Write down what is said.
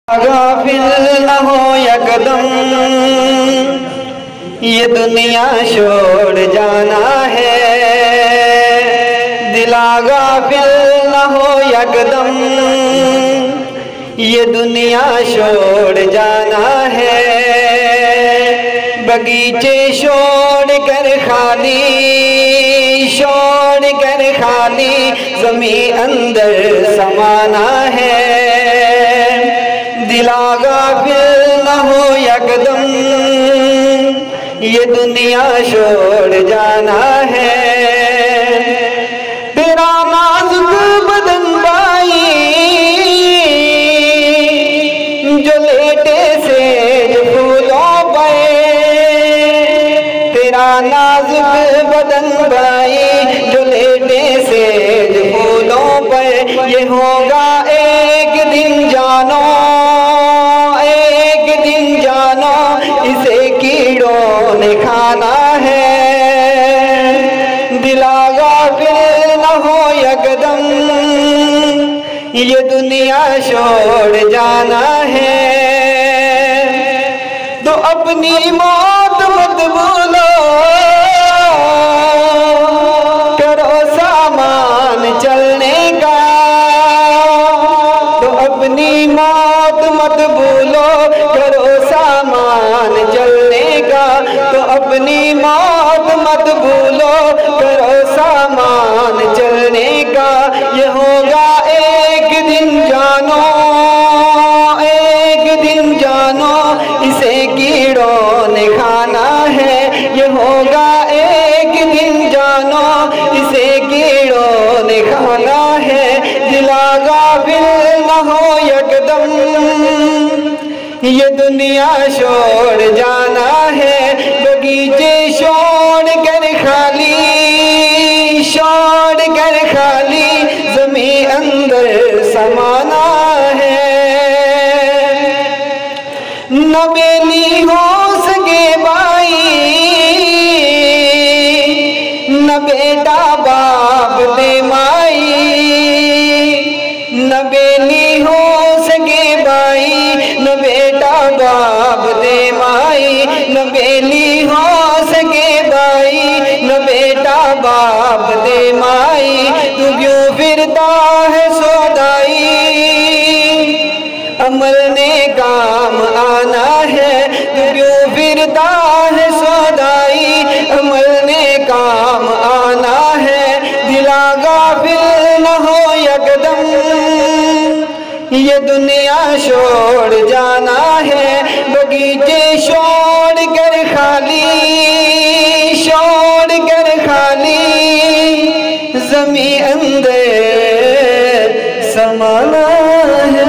غافل نہ ہو یکدم، یہ دنیا چھوڑ جانا ہے۔ دلا غافل نہ ہو یکدم، یہ دنیا چھوڑ جانا ہے۔ بغیچے چھوڑ کر خالی، چھوڑ کر خالی زمین اندر سمانا ہے۔ دلا غافل نہ ہو یکدم، یہ دنیا چھوڑ جانا ہے۔ تیرا نازک بدن بھائی جو لیٹے سیج پھولوں پہ، تیرا نازک بدن بھائی جو لیٹے سیج پھولوں پہ، یہ ہوگا ایک دن جانو، اسے کیڑوں نے کھانا ہے۔ دلا غافل نہ ہو یکدم، یہ دنیا چھوڑ جانا ہے۔ تو اپنی موت مت بھولو، کرو سامان چلنے کا۔ تو اپنی موت مت بھولو، کرو سامان چلنے کا۔ تو اپنی موت مت بھولو، کرو سامان چلنے کا۔ یہ ہوگا ایک دن جانو، ایک دن جانو، اسے کیڑوں نے کھانا ہے۔ یہ ہوگا ایک دن جانو، اسے کیڑوں نے کھانا ہے۔ دلا غافل نہ ہو یکدم، یہ دنیا چھوڑ جانا ہے۔ بغیچے چھوڑ کر خالی، چھوڑ کر خالی زمین اندر سمانا ہے۔ نہ بیلی ہو سکے بھائی، نہ بیٹا باپ دے مائی، نہ بیلی ہو سکے بھائی، نہ بیٹا باپ دے مائی، نہ بیلی ہو سکے بھائی، نہ بیٹا باپ دے مائی۔ تو کیوں پھرتا ہے سودائی، عمل نے کام آنا ہے۔ تو کیوں پھرتا ہے سودائی، عمل نے کام آنا ہے۔ دلا غافل نہ ہو یکدم، یہ دنیا چھوڑ جانا ہے۔ بغیچے چھوڑ کر خالی، چھوڑ کر خالی زمین اندر سمانا ہے۔